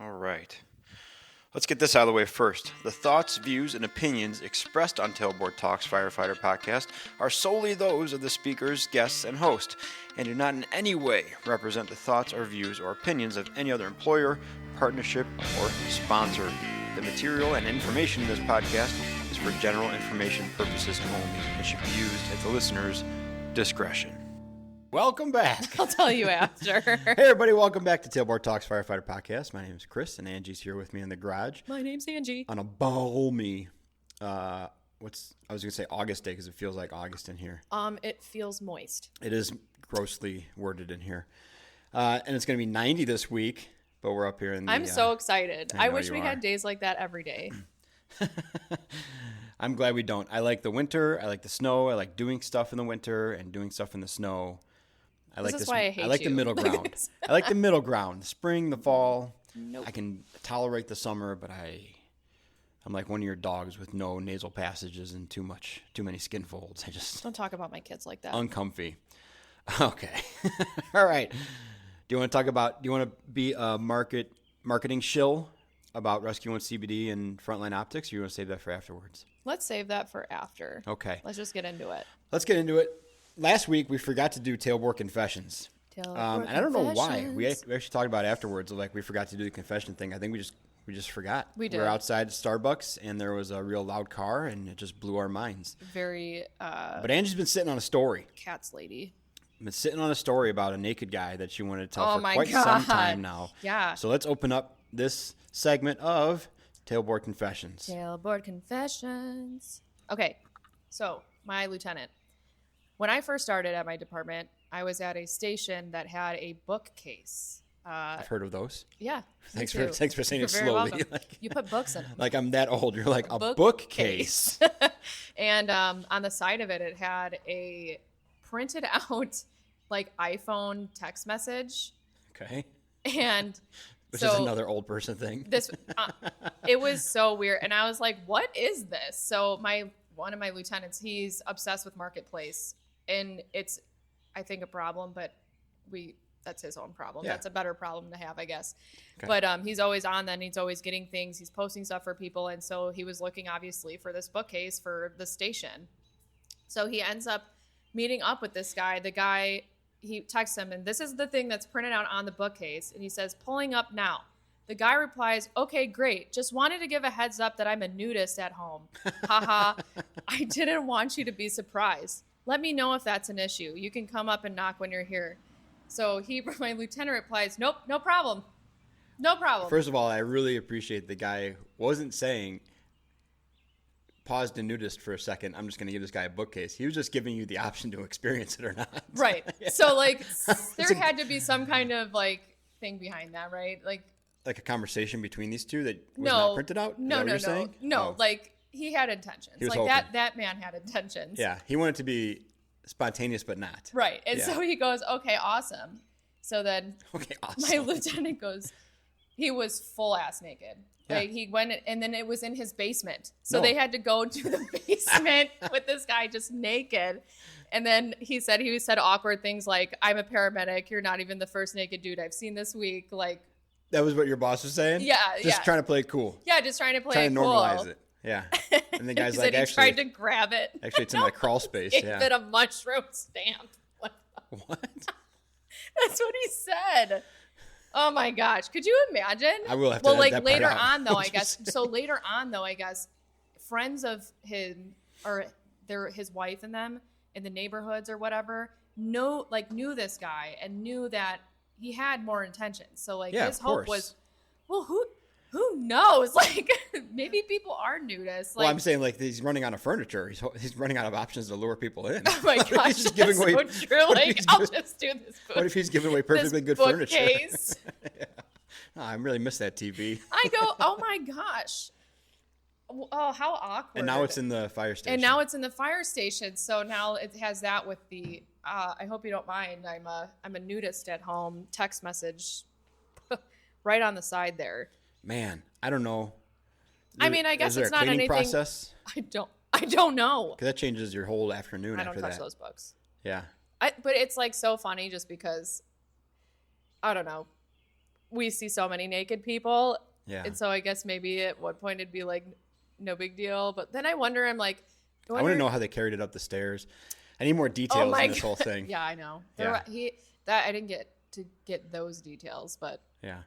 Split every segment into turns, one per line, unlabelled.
All right. Let's get this out of the way first. The thoughts, views, and opinions expressed on Tailboard Talks Firefighter podcast are solely those of the speakers, guests, and host, and do not in any way represent the thoughts or views or opinions of any other employer, partnership, or sponsor. The material and information in this podcast is for general information purposes only and should be used at the listener's discretion. Welcome back.
I'll tell you after.
Hey, everybody. Welcome back to Tailboard Talks Firefighter Podcast. My name is Chris, and Angie's here with me in the garage.
My name's Angie.
On a balmy, I was going to say August day because it feels like August in here.
It feels moist.
It is grossly worded in here. And it's going to be 90 this week, but we're up here in the...
I'm so excited. I wish we
are.
had days like that every day.
I'm glad we don't. I like the winter. I like the snow. I like doing stuff in the winter and doing stuff in the snow.
This is why I hate
I like
you.
the middle ground. I like the middle ground. The spring, the fall.
Nope.
I can tolerate the summer, but I'm like one of your dogs with no nasal passages and too many skin folds. I just
Don't talk about my kids like that.
uncomfy. Okay. All right. Do you want to be a marketing shill about Rescue 1 CBD and Frontline Optics, or you want to save that for afterwards?
Let's save that for after.
Okay.
Let's just get into it.
Let's get into it. Last week, we forgot to do Tailboard Confessions. And I don't know why. We actually talked about it afterwards. Like, we forgot to do the confession thing. I think we just forgot.
We did.
We were outside Starbucks, and there was a real loud car, and it just blew our minds.
Very
But Angie's been sitting on a story.
cats lady.
Been sitting on a story about a naked guy that she wanted to tell
Oh
for
my
quite
God.
some time now.
Yeah.
So let's open up this segment of Tailboard Confessions.
Tailboard confessions. Okay, so my lieutenant. When I first started at my department, I was at a station that had a bookcase.
I've heard of those.
Yeah.
Thanks
me
for
too.
saying
You're
it
very
slowly.
welcome. You put books in them.
Like I'm that old. You're like a bookcase.
And on the side of it, it had a printed out like iPhone text message.
Okay.
And
Which
so
is another old person thing.
It was so weird. And I was like, what is this? So one of my lieutenants, he's obsessed with Marketplace. And it's, I think, a problem, but that's his own problem.
Yeah.
That's a better problem to have, I guess.
Okay.
But he's always on then. He's always getting things. He's posting stuff for people. And so he was looking, obviously, for this bookcase for the station. So he ends up meeting up with this guy. The guy, he texts him, and this is the thing that's printed out on the bookcase. And he says, pulling up now. The guy replies, okay, great. Just wanted to give a heads up that I'm a nudist at home. Haha. I didn't want you to be surprised. Let me know if that's an issue. You can come up and knock when you're here. So my lieutenant replies, nope, no problem. No problem.
First of all, I really appreciate the guy wasn't saying, pause the nudist for a second. I'm just going to give this guy a bookcase. He was just giving you the option to experience it or not.
Right.
Yeah.
So there had to be some kind of thing behind that, right? Like
a conversation between these two that was not printed out?
No.
Oh.
He had intentions.
He was
that man had intentions.
Yeah. He wanted to be spontaneous, but not.
Right. And
Yeah.
so he goes, okay, awesome. So then
Okay, awesome.
my lieutenant goes, he was full ass naked.
Yeah.
Like he went, and then it was in his basement. So
No.
they had to go to the basement with this guy just naked. And then he said awkward things like, I'm a paramedic. You're not even the first naked dude I've seen this week. Like,
That was what your boss was saying?
Yeah,
Just trying to play it cool.
yeah, just trying to play
Trying
it
to
cool.
normalize it. Yeah. And the guy's
He
like,
said he
actually,
tried to grab it.
actually, it's in my crawl space.
Gave
Yeah.
it a mushroom stamp.
What?
That's what he said. Oh my gosh. Could you imagine?
I will have to
Well,
edit
like
that part
later
out.
on though, I
What'd you
guess.
say?
So later on though, I guess friends of him or his wife and them in the neighborhoods or whatever knew this guy and knew that he had more intentions. So
Yeah,
his
of
hope
course.
was, well, who knows? Like maybe people are nudists.
Well, I'm saying he's running out of furniture. He's running out of options to lure people in.
oh my gosh,
He's just giving away.
so true.
what if
Like
he's
I'll
giving-
just do this.
What if he's giving away perfectly good furniture?
Bookcase.
Yeah. Oh, I really miss that TV.
I go, oh my gosh. Oh, how awkward.
And now it's in the fire station.
And now it's in the fire station. So now it has that with the, I hope you don't mind. I'm a nudist at home text message right on the side there.
Man, I don't know.
I mean, I guess
Is there
it's
a
not
cleaning
anything.
process?
I don't know.
Because that changes your whole afternoon
I don't
after
touch
that.
those books.
Yeah.
But it's so funny just because, I don't know. we see so many naked people.
Yeah.
And so I guess maybe at what point it'd be like, no big deal. But then I wonder, I'm like,
I want to know how they carried it up the stairs. I need more details in this whole thing.
Yeah, I know.
Yeah.
I didn't get those details, but
yeah.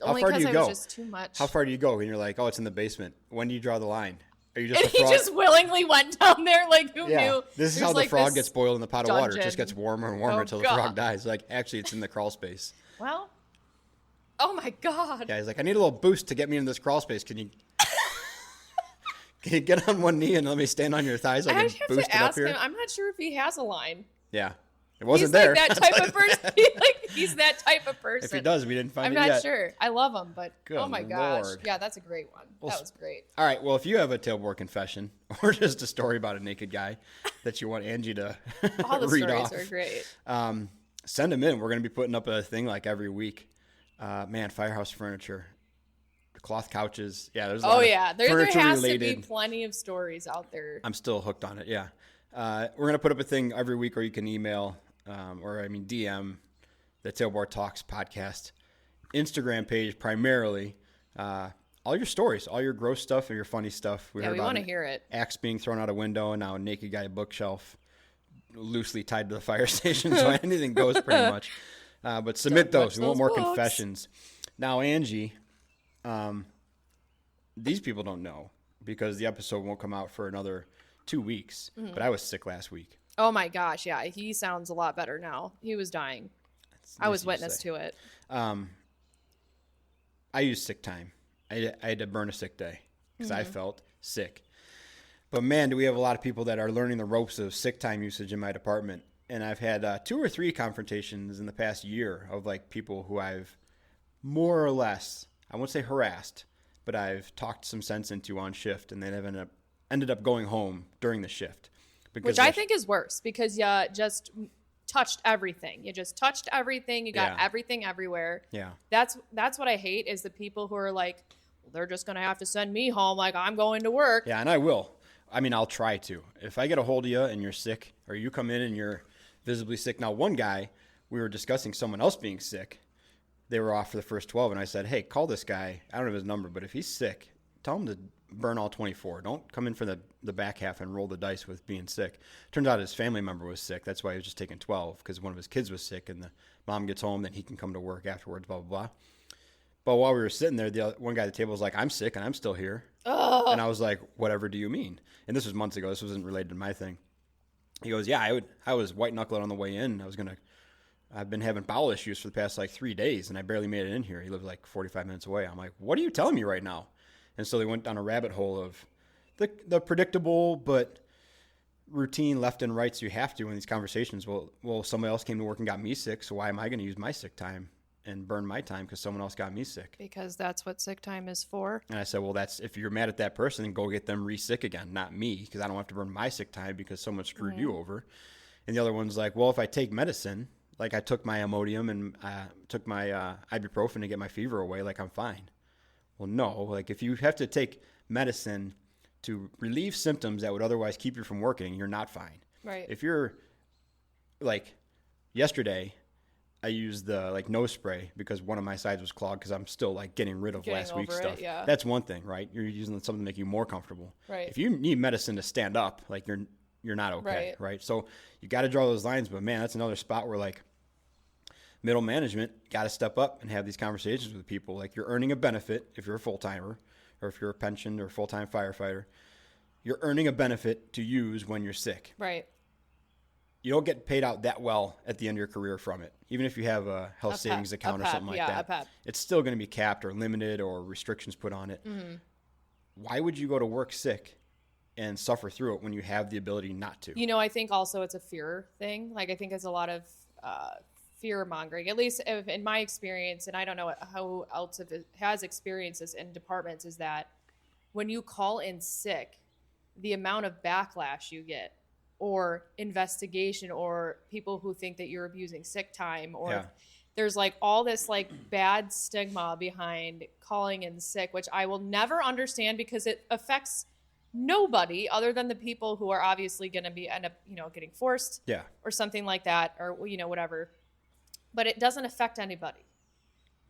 only
How far do
because
you
it
go?
was just too much.
How far do you go? And you're like, oh, it's in the basement. When do you draw the line? Are you just
And
a frog?
he just willingly went down there. Like, who knew?
This is how the frog gets boiled in the pot of water. It just gets warmer and warmer until the frog dies. Like, actually, it's in the crawl space.
Well, oh my God.
Yeah, he's like, I need a little boost to get me into this crawl space. Can you get on one knee and let me stand on your thighs so I can boost it up here?
Him. I'm not sure if he has a line.
Yeah. It wasn't
he's
there.
Like that type of person. He's that type of person.
If he does, we didn't find it yet.
I'm not sure. I love him, but
Good
oh my gosh.
Lord.
Yeah, that's a great one. That was great.
All right. Well, if you have a tailboard confession or just a story about a naked guy that you want Angie to
all the
read
stories
off,
are great.
Send them in. We're going to be putting up a thing like every week. Man, Firehouse Furniture, cloth couches. Yeah, there's a lot of
there
furniture
has
related.
to be plenty of stories out there.
I'm still hooked on it. Yeah. We're going to put up a thing every week where you can email DM the Tailboard Talks podcast Instagram page primarily. All your stories, all your gross stuff and your funny stuff.
We want to hear it.
Axe being thrown out a window and now a naked guy bookshelf loosely tied to the fire station. So anything goes pretty much. But submit those. We want more confessions. Now, Angie, these people don't know because the episode won't come out for another 2 weeks. But I was sick last week.
Oh my gosh, yeah. He sounds a lot better now. He was dying. I was witness to it.
I used sick time. I had to burn a sick day because I felt sick. But man, do we have a lot of people that are learning the ropes of sick time usage in my department. And I've had 2 or 3 confrontations in the past year of like people who I've more or less, I won't say harassed, but I've talked some sense into on shift, and then have ended up going home during the shift.
Which I think is worse because you just touched everything. You just touched everything. You got everything everywhere.
Yeah.
That's what I hate is the people who are like, well, they're just going to have to send me home like I'm going to work.
Yeah, and I will. I mean, I'll try to. If I get a hold of you and you're sick, or you come in and you're visibly sick. Now, one guy, we were discussing someone else being sick. They were off for the first 12, and I said, hey, call this guy. I don't have his number, but if he's sick, tell him to burn all 24. Don't come in for the back half and roll the dice with being sick. Turns out his family member was sick. That's why he was just taking 12, because one of his kids was sick, and the mom gets home, then he can come to work afterwards, blah, blah, blah. But while we were sitting there, one guy at the table was like, I'm sick, and I'm still here. Oh. And I was like, whatever do you mean? And this was months ago. This wasn't related to my thing. He goes, yeah, I was white-knuckling on the way in. I've been having bowel issues for the past, 3 days, and I barely made it in here. He lives, 45 minutes away. I'm like, what are you telling me right now? And so they went down a rabbit hole of the predictable but routine left and rights you have to in these conversations. Well, somebody else came to work and got me sick, so why am I going to use my sick time and burn my time because someone else got me sick?
Because that's what sick time is for.
And I said, well, if you're mad at that person, then go get them re-sick again, not me, because I don't have to burn my sick time because someone screwed you over. And the other one's like, well, if I take medicine, like I took my Imodium and took my ibuprofen to get my fever away, I'm fine. Well, no, if you have to take medicine to relieve symptoms that would otherwise keep you from working, you're not fine.
Right.
If you're yesterday, I used the nose spray because one of my sides was clogged because I'm still getting rid of last week's stuff.
Yeah.
That's one thing, right? You're using something to make you more comfortable.
Right.
If you need medicine to stand up, you're not okay, right? So you got to draw those lines. But man, that's another spot where middle management got to step up and have these conversations with people. You're earning a benefit if you're a full-timer, or if you're a pensioned or full-time firefighter. You're earning a benefit to use when you're sick.
Right.
You don't get paid out that well at the end of your career from it. Even if you have a health savings account or something like that.
A PEP.
It's still going to be capped or limited or restrictions put on it. Mm-hmm. Why would you go to work sick and suffer through it when you have the ability not to?
I think also it's a fear thing. I think there's a lot of fear mongering, at least in my experience, and I don't know how else has experiences in departments, is that when you call in sick, the amount of backlash you get, or investigation, or people who think that you're abusing sick time, or there's all this bad stigma behind calling in sick, which I will never understand because it affects nobody other than the people who are obviously going to end up getting forced or something like that, or whatever, but it doesn't affect anybody.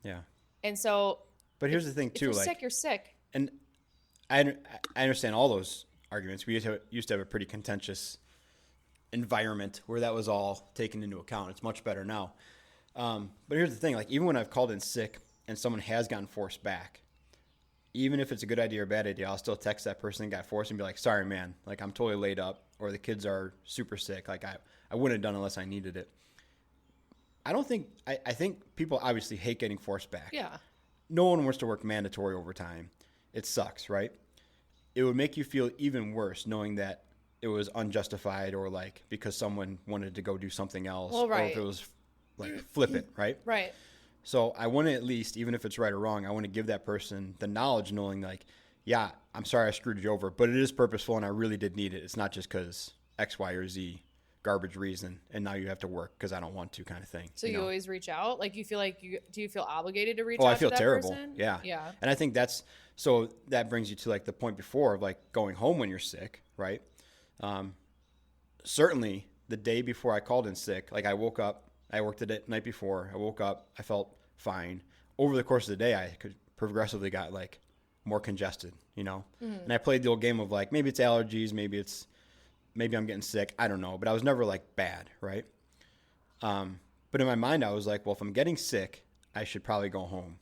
Yeah.
And so,
But here's the thing
if
too,
you're
like,
sick, you're sick.
and I understand all those arguments. We used to have a pretty contentious environment where that was all taken into account. It's much better now. But here's the thing, like, even when I've called in sick and someone has gotten forced back, even if it's a good idea or a bad idea, I'll still text that person that got forced and be like, sorry, man, like, I'm totally laid up, or the kids are super sick. Like, I wouldn't have done it unless I needed it. I think people obviously hate getting forced back.
Yeah.
No one wants to work mandatory overtime. It sucks, right? It would make you feel even worse knowing that it was unjustified, or like because someone wanted to go do something else.
Well, right.
Or if it was like flip it, right?
Right.
So I want to, at least, even if it's right or wrong, I want to give that person the knowledge, knowing like, yeah, I'm sorry I screwed you over, but it is purposeful and I really did need it. It's not just because X, Y, or Z garbage reason, and now you have to work because I don't want to, kind of thing.
So you always reach out? Like, you feel like do you feel obligated to reach
Oh,
out
I feel
to that
terrible.
person?
Yeah.
Yeah.
And I think so that brings you to like the point before of like going home when you're sick, right? Certainly the day before I called in sick, like I woke up, I worked the night before, I woke up, I felt fine. Over the course of the day, I could progressively got like more congested, And I played the old game of like, maybe it's allergies, maybe I'm getting sick. I don't know, but I was never like bad. Right. But in my mind, I was like, well, if I'm getting sick, I should probably go home.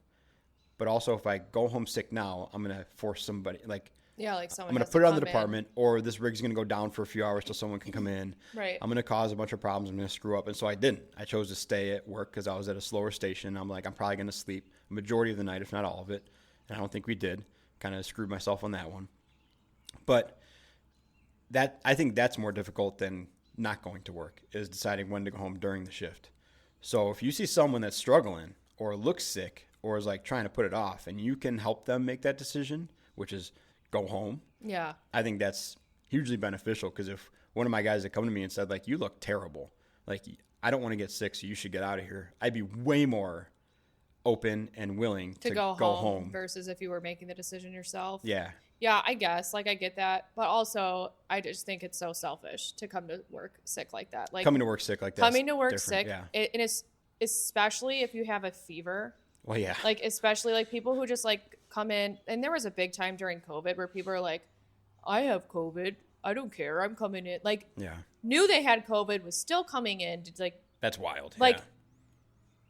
But also if I go home sick now, I'm going to force somebody like,
yeah, like someone
I'm going to put it on the department, or this rig's going to go down for a few hours till someone can come in.
Right.
I'm going to cause a bunch of problems. I'm going to screw up. And so I didn't. I chose to stay at work because I was at a slower station. I'm like, I'm probably going to sleep a majority of the night, if not all of it. And I don't think we did. Kind of screwed myself on that one. But I think that's more difficult than not going to work, is deciding when to go home during the shift. So if you see someone that's struggling or looks sick or is like trying to put it off, and you can help them make that decision, which is go home.
Yeah.
I think that's hugely beneficial, because if one of my guys had come to me and said, like, you look terrible, like, I don't want to get sick, so you should get out of here, I'd be way more open and willing to go home
versus if you were making the decision yourself.
Yeah.
Yeah, I guess. Like, I get that. But also, I just think it's so selfish to come to work sick like that. Like,
coming to work sick like that.
Coming to work sick.
Yeah.
And it's especially if you have a fever.
Well, yeah.
Like, especially like people who just like come in. And there was a big time during COVID where people are like, I have COVID. I don't care. I'm coming in. Like,
yeah.
Knew they had COVID, was still coming in. Like,
that's wild.
Like,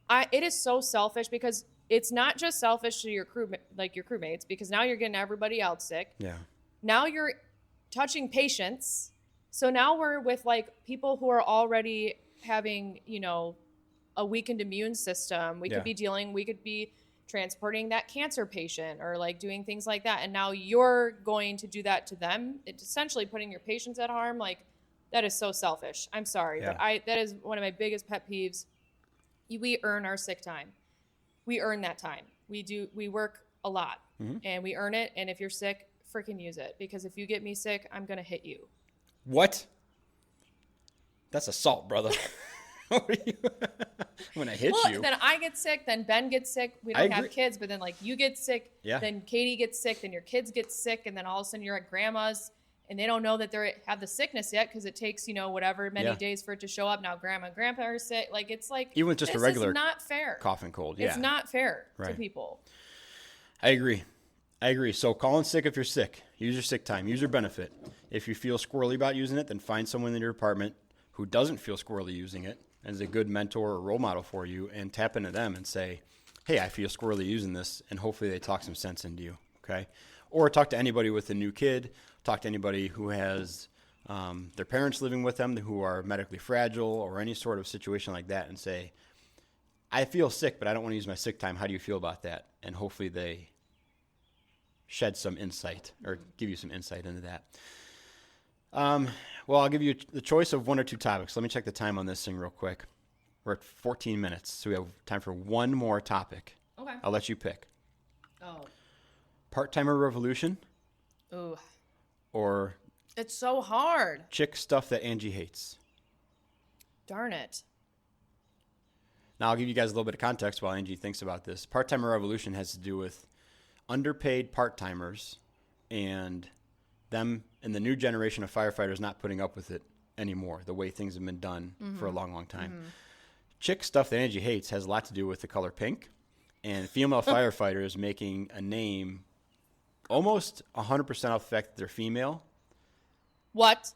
yeah.
It is so selfish, because it's not just selfish to your crewmates, because now you're getting everybody else sick.
Yeah.
Now you're touching patients. So now we're with like people who are already having, a weakened immune system. We could be transporting that cancer patient, or like doing things like that. And now you're going to do that to them. It's essentially putting your patients at harm. Like, that is so selfish. I'm sorry,
Yeah.
but that is one of my biggest pet peeves. We earn our sick time. We earn that time. We work a lot, and we earn it. And if you're sick, freaking use it, because if you get me sick, I'm going to hit you.
What? That's assault, brother. When I hit you.
Then I get sick, then Ben gets sick. We don't have kids, but then like you get sick, then Katie gets sick, then your kids get sick, and then all of a sudden you're at grandma's, and they don't know that they have the sickness yet, because it takes, whatever many days for it to show up. Now grandma and grandpa are sick. Like, it's like,
even just a regular,
is not fair.
Cough and cold. Yeah.
It's not fair to people.
I agree. So call in sick if you're sick. Use your sick time. Use your benefit. If you feel squirrely about using it, then find someone in your department who doesn't feel squirrely using it, as a good mentor or role model for you, and tap into them and say, hey, I feel squirrely using this, and hopefully they talk some sense into you, okay? Or talk to anybody with a new kid, talk to anybody who has their parents living with them who are medically fragile, or any sort of situation like that, and say, I feel sick, but I don't want to use my sick time. How do you feel about that? And hopefully they shed some insight, or give you some insight into that. Well, I'll give you the choice of one or two topics. Let me check the time on this thing real quick. We're at 14 minutes, so we have time for one more topic.
Okay.
I'll let you pick.
Oh.
Part-timer revolution?
Ooh.
Or...
It's so hard.
Chick stuff that Angie hates.
Darn it.
Now, I'll give you guys a little bit of context while Angie thinks about this. Part-timer revolution has to do with underpaid part-timers and them and the new generation of firefighters not putting up with it anymore, the way things have been done for a long, long time. Chick stuff that Angie hates has a lot to do with the color pink And female firefighter is making a name almost 100% off the fact that they're female.
What?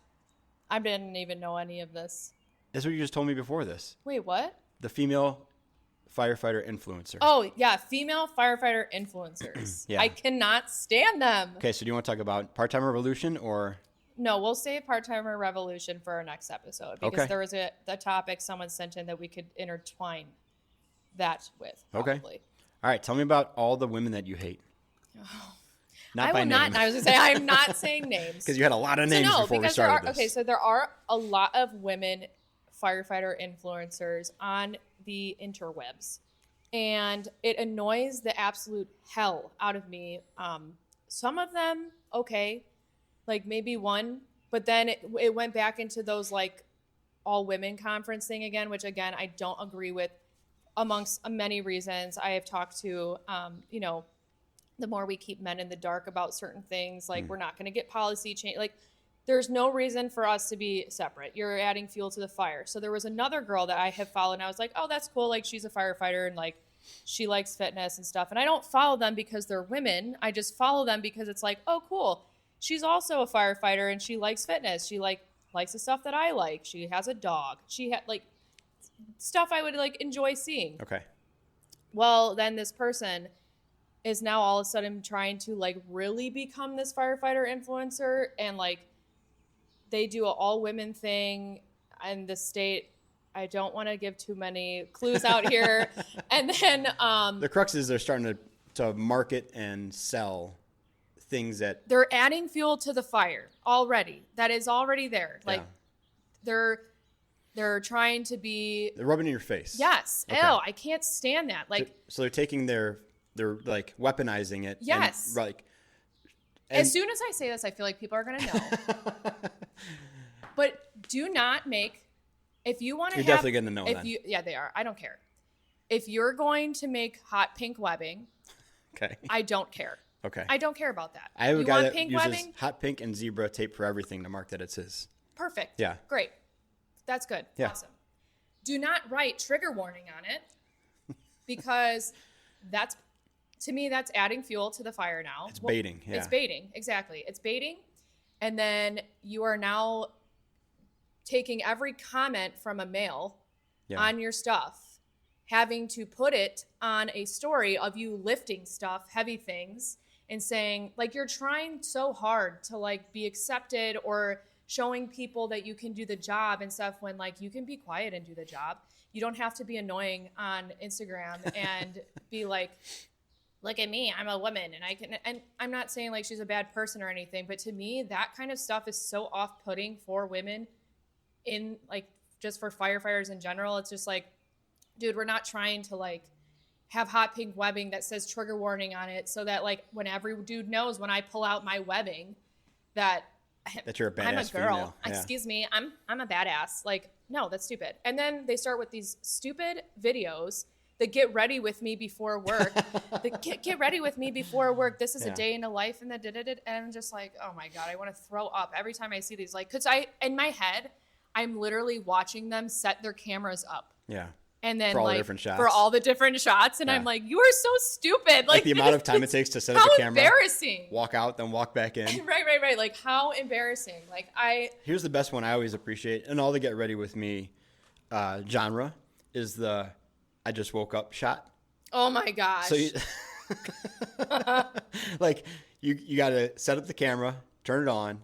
I didn't even know any of this.
That's what you just told me before this.
Wait, what?
The female firefighter influencer.
Oh, yeah, female firefighter influencers.
Yeah.
I cannot stand them.
Okay, so do you want to talk about part-time revolution or?
No, we'll save part-timer revolution for our next episode because there was a topic someone sent in that we could intertwine that with. Probably.
Okay. All right, tell me about all the women that you hate.
Oh.
Not by name.
I was going to say, I'm not saying names.
Because you had a lot of names before we started this.
Okay, so there are a lot of women firefighter influencers on the interwebs. And it annoys the absolute hell out of me. Some of them, okay, like maybe one. But then it went back into those like all women conference thing again, which again, I don't agree with amongst many reasons. I have talked to, the more we keep men in the dark about certain things, like we're not going to get policy change. Like there's no reason for us to be separate. You're adding fuel to the fire. So there was another girl that I have followed and I was like, oh, that's cool. Like she's a firefighter and like she likes fitness and stuff. And I don't follow them because they're women. I just follow them because it's like, oh, cool. She's also a firefighter and she likes fitness. She likes the stuff that I like. She has a dog. She had like stuff I would like enjoy seeing.
Okay.
Well, then this person is now all of a sudden trying to like really become this firefighter influencer and like they do an all women thing and the state, I don't want to give too many clues out here. And then
the crux is they're starting to market and sell things that
they're adding fuel to the fire already. That is already there. Like they're trying to be,
they're rubbing in your face.
Yes. Okay. Ew, I can't stand that. Like
so they're taking they're like weaponizing it.
Yes.
And
as soon as I say this, I feel like people are going to know. But do not make, if you want to
You're definitely going to know then.
Yeah, they are. I don't care. If you're going to make hot pink webbing,
okay,
I don't care.
Okay.
I don't care about that.
I have a guy that
pink
uses
webbing?
hot pink and zebra tape for everything to mark that it's his.
Perfect.
Yeah.
Great. That's good.
Yeah.
Awesome. Do not write trigger warning on it because that's, to me, that's adding fuel to the fire now.
It's baiting. Yeah.
It's baiting. Exactly. It's baiting. And then you are now taking every comment from a male on your stuff, having to put it on a story of you lifting stuff, heavy things, and saying, like, you're trying so hard to, like, be accepted or showing people that you can do the job and stuff when, like, you can be quiet and do the job. You don't have to be annoying on Instagram and be like, look at me, I'm a woman and I can, and I'm not saying like she's a bad person or anything, but to me, that kind of stuff is so off-putting for women in like, just for firefighters in general. It's just like, dude, we're not trying to like have hot pink webbing that says trigger warning on it so that like when every dude knows when I pull out my webbing that
you're a badass
I'm a girl.
female. Yeah.
Excuse me, I'm a badass. Like, no, that's stupid. And then they start with these stupid videos that get ready with me before work. Get ready with me before work. This is a day in the life and and I'm just like, oh my God, I want to throw up every time I see these. Like, cause in my head, I'm literally watching them set their cameras up.
Yeah.
And then
for all
like
the different shots.
for all the different shots. And I'm like, you are so stupid.
Like the amount of time it takes to set up the camera.
How embarrassing.
Walk out, then walk back in.
Right. Like how embarrassing. Like
Here's the best one I always appreciate. And all the get ready with me genre is the I just woke up shot.
Oh my gosh.
So like you got to set up the camera, turn it on,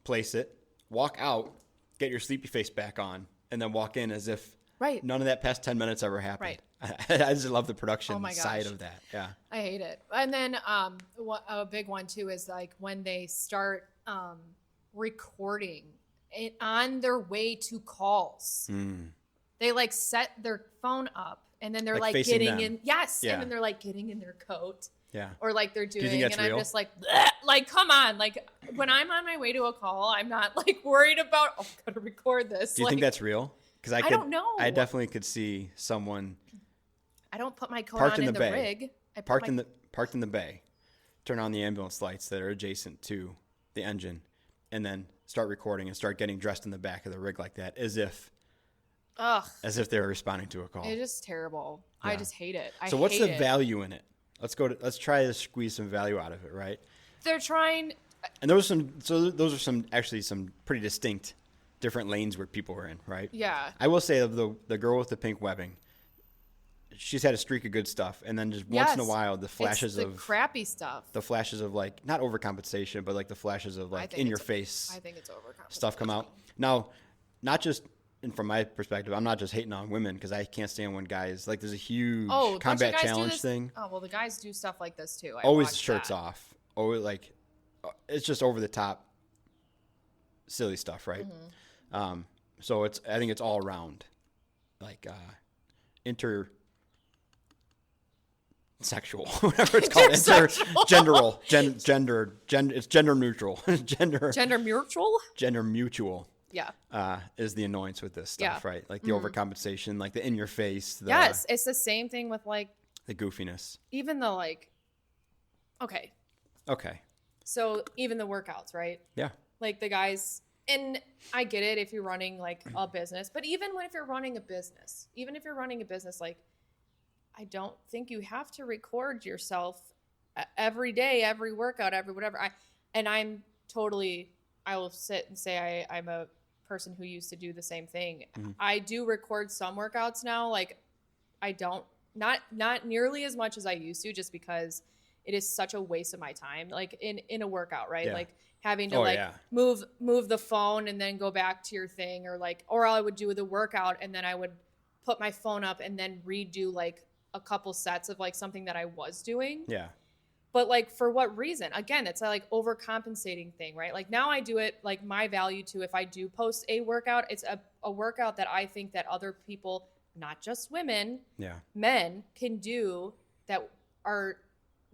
place it, walk out, get your sleepy face back on, and then walk in as if none of that past 10 minutes ever happened. Right. I just love the production side of that. Yeah.
I hate it. And then a big one too is like when they start recording it on their way to calls. They like set their phone up and then they're like getting them in. Yes. Yeah. And then they're like getting in their coat.
Yeah.
Or like they're doing,
Do you think that's
and
real?
I'm just like, come on. Like when I'm on my way to a call, I'm not like worried about, oh, I'm going to record this.
Do you think that's real? Because I
don't know.
I definitely could see someone.
I don't put my coat on in the rig.
Parked in the bay, turn on the ambulance lights that are adjacent to the engine, and then start recording and start getting dressed in the back of the rig like that, as if
Ugh.
As if they were responding to a call.
It's just terrible.
Yeah.
I just hate it.
So what's the value in it? Let's try to squeeze some value out of it, right?
They're trying.
And those are some pretty distinct different lanes where people were in, right?
Yeah.
I will say of the girl with the pink webbing, she's had a streak of good stuff, and then just once in a while the flashes
of crappy stuff.
The flashes of like not overcompensation, but like the flashes of like in your face.
I think it's overcompensation.
Stuff come out. Now, not just and from my perspective, I'm not just hating on women because I can't stand when guys like there's a huge combat challenge thing.
Oh well, the guys do stuff like this too.
Always shirts off. Always like it's just over the top, silly stuff, right? Mm-hmm. So I think it's all around, like intersexual, whatever it's called, it's gender neutral, gender mutual.
Yeah.
Is the annoyance with this stuff, right? Like the overcompensation, like the in your face.
Yes, it's the same thing with like
the goofiness.
Even the like, okay. So even the workouts, right?
Yeah.
Like the guys, and I get it if you're running like a business, but even if you're running a business, like I don't think you have to record yourself every day, every workout, every whatever. I will sit and say I'm a person who used to do the same thing. Mm-hmm. I do record some workouts now. Like I don't, not nearly as much as I used to, just because it is such a waste of my time. Like in a workout, right? Yeah. Like having to move the phone and then go back to your thing, or I would do the workout and then I would put my phone up and then redo like a couple sets of like something that I was doing.
Yeah.
But like, for what reason? Again, it's a like overcompensating thing, right? Like now I do it like my value to, if I do post a workout, it's a workout that I think that other people, not just women, men can do that are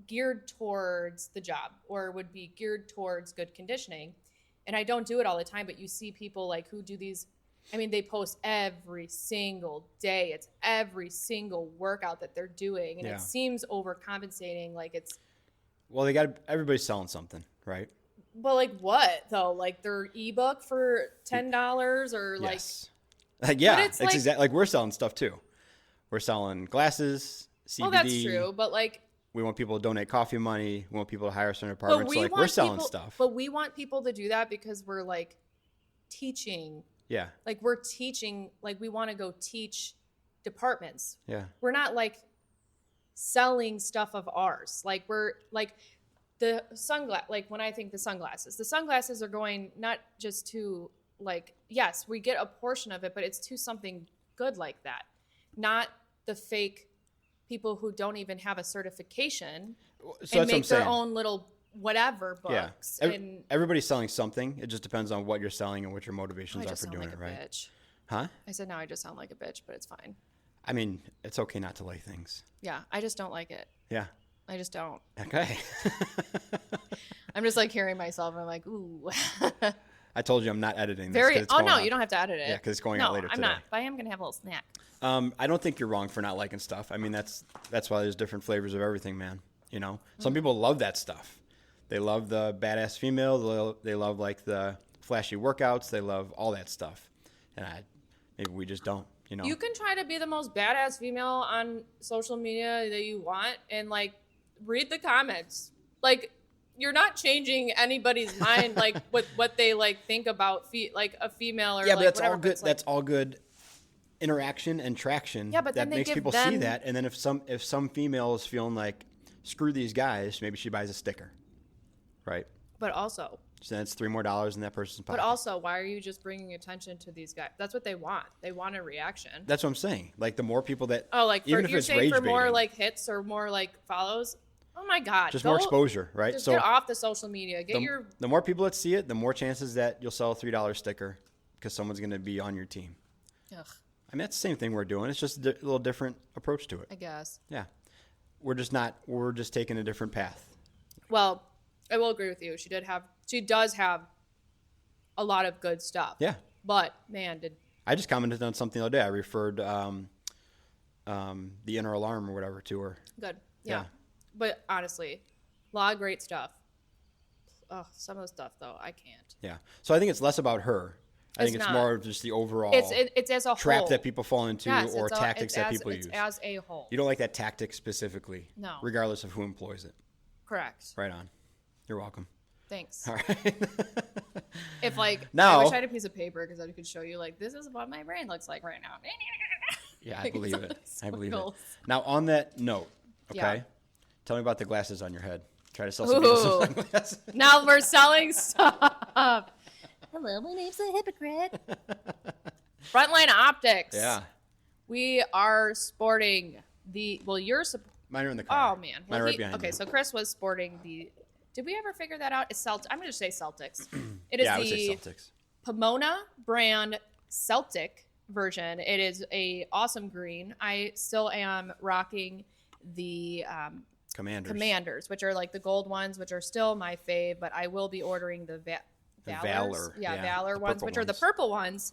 geared towards the job or would be geared towards good conditioning. And I don't do it all the time, but you see people like who do these. I mean, they post every single day. It's every single workout that they're doing. And it seems overcompensating. Like it's,
well, everybody's selling something, right?
But like what though? Like their ebook for $10 or like,
it's exactly like we're selling stuff too. We're selling glasses, CBD.
Well, that's true, but like
we want people to donate coffee money. We want people to hire us in apartments. So like we're selling stuff.
But we want people to do that because we're like teaching.
Yeah.
Like we're teaching. Like we want to go teach departments.
Yeah.
We're not like selling stuff of ours. Like we're like the like when I think the sunglasses are going not just to like, yes, we get a portion of it, but it's to something good like that, not the fake people who don't even have a certification and make their own little whatever books.
Yeah. Everybody's selling something. It just depends on what you're selling and what your motivations are for doing it, right?
Bitch.
Huh?
I said now I just sound like a bitch, but it's fine.
I mean, it's okay not to like things.
Yeah, I just don't like it.
Yeah.
I just don't.
Okay.
I'm just like hearing myself and I'm like, ooh.
I told you I'm not editing this.
You don't have to edit it.
Yeah, because it's going out later today.
I'm not. But I am going to have a little snack.
I don't think you're wrong for not liking stuff. I mean, that's why there's different flavors of everything, man. You know? Some people love that stuff. They love the badass female. They love like the flashy workouts. They love all that stuff. And maybe we just don't. You know?
You can try to be the most badass female on social media that you want and like read the comments. Like you're not changing anybody's mind like what they like think about like a female or
but
like
that's
whatever.
all good. That's all good interaction and traction.
Yeah, but
that makes people see that. And then if some female is feeling like screw these guys, maybe she buys a sticker, right?
But also,
so that's $3 more in that person's pocket.
But also, why are you just bringing attention to these guys? That's what they want. They want a reaction.
That's what I'm saying. Like the more people that
even if you're saying for more like hits or more like follows. Oh my God!
Just more exposure, right?
Just get off the social media.
The more people that see it, the more chances that you'll sell a $3 sticker because someone's going to be on your team.
Ugh.
I mean, that's the same thing we're doing. It's just a little different approach to it.
I guess.
Yeah, we're just taking a different path.
Well, I will agree with you. She does have a lot of good stuff.
Yeah.
But man,
I just commented on something the other day. I referred the Inner Alarm or whatever to her.
Good. Yeah. But honestly, a lot of great stuff. Oh, some of the stuff though, I can't.
Yeah. So I think it's less about her. I think it's more of just the overall
it's as a
trap
whole
that people fall into,
Yes,
or tactics that people
it's
use.
as a whole.
You don't like that tactic specifically,
No.
regardless of who employs it.
Correct.
Right on. You're welcome.
Thanks.
All right.
If like
now,
I wish I had a piece of paper because I could show you like this is what my brain looks like right now.
Yeah, I believe it. I believe it.
Squiggles.
Now on that note, okay,
Yeah.
tell me about the glasses on your head. Try to sell some people some sunglasses.
Now we're selling stuff. Hello, my name's the hypocrite. Frontline Optics.
Yeah.
We are sporting the
Mine are in the car.
Oh man.
Mine are right behind
okay,
you.
so Chris was sporting the. Did we ever figure that out? It's I'm going to say Celtics. It is
Yeah, I would say
the
Celtics.
Pomona brand Celtic version. It is a awesome green. I still am rocking the Commanders, which are like the gold ones, which are still my fave. But I will be ordering the
Valor.
Valor
the
ones, which are the purple ones.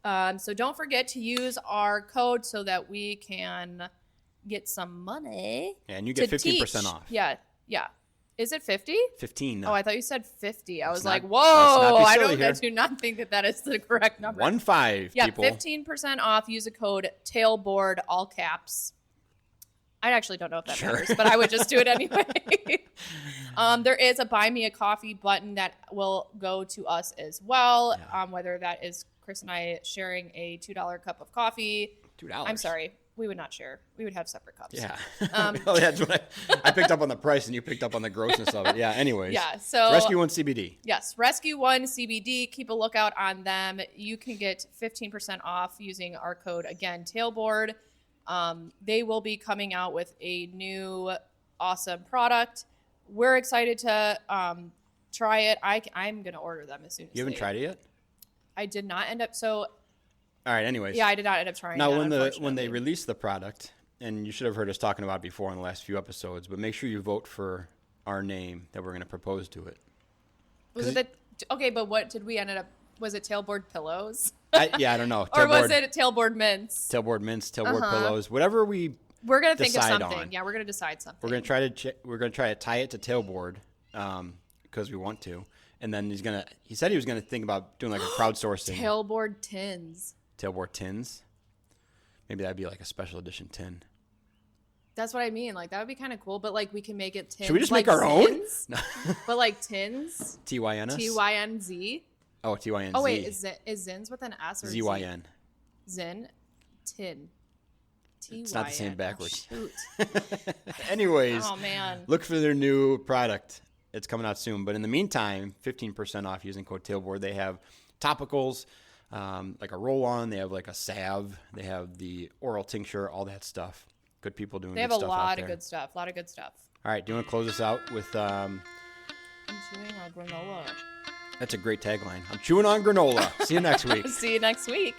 So don't forget to use our code so that we can get some money.
Yeah, and you get 15% off.
Yeah. Is it 50?
15.
Oh, I thought you said 50. I was like,
not-
whoa!
let's not be silly
I
here.
do not think that is the correct number.
15,
Yeah,
people.
15% off. Use a code Tailboard, all caps. I actually don't know if that matters, but I would just do it anyway. There is a buy me a coffee button that will go to us as well.
Yeah.
Whether that is Chris and I sharing a $2 cup of coffee.
$2.
I'm sorry. We would not share. We would have separate cups.
Yeah. Well, that's what I picked up on the price and you picked up on the grossness of it. Yeah, anyways.
Yeah, so
Rescue One CBD.
Yes, Rescue One CBD. Keep a lookout on them. You can get 15% off using our code, again, Tailboard. They will be coming out with a new awesome product. We're excited to try it. I'm going to order them as soon as
You haven't tried it yet?
I did not end up.
All right, anyways.
Yeah, I did not end up trying
Now,
that,
when they release the product, and you should have heard us talking about it before in the last few episodes, but make sure you vote for our name that we're going to propose to it.
Okay, but what did we end up? Was it Tailboard pillows?
I don't know.
Or was it Tailboard mints?
Tailboard mints, Tailboard pillows, whatever we're
gonna think of something.
on.
Yeah, we're gonna decide something.
We're gonna try to tie it to Tailboard because we want to, and then he said he was gonna think about doing like a crowdsourcing.
Tailboard tins.
Tailboard tins. Maybe that'd be like a special edition tin.
That's what I mean. Like that would be kind of cool, but like we can make it tins.
Should we just
like
make our own?
Zins, but like tins.
TYNS.
TYNZ.
Oh, TYNZ.
Oh wait, is Zins with an S or
ZYN?
Zin. Tin. TYN.
It's not the same backwards.
Oh, shoot.
Anyways,
Oh man.
look for their new product. It's coming out soon. But in the meantime, 15% off using code Tailboard. They have topicals, like a roll-on. They have like a salve. They have the oral tincture, all that stuff. Good people doing
They
good
have a
stuff out
lot
there.
of good stuff. A lot of good stuff.
All right, do you want to close this out with...
I'm chewing on granola.
That's a great tagline. I'm chewing on granola. See you next week.
See you next week.